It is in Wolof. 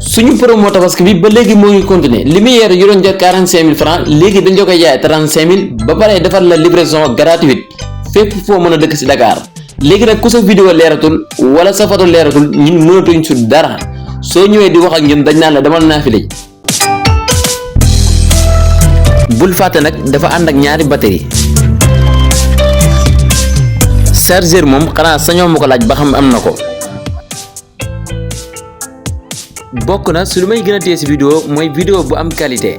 suñu promo tabaski bi ba léegi moo ngi continuer lumière yu doon jar 45000 francs léegi dañ la koy jaay 35000 ba pare defal la livraison gratuite fépp foo mën a dëkk ci Dakar léegi nag ku sa vidéo leeratul wala sa photo leeratul ñun mënatuñ su dara soo ñëwee di wax ak ñun dañ naan la demal naafile. bul fàtte nag dafa ànd ak ñaari batterie chargeur moom xanaa sañoo ma ko laaj ba xam am na ko. bokk na su lu may gën a téye ci vidéo mooy vidéo bu am qualité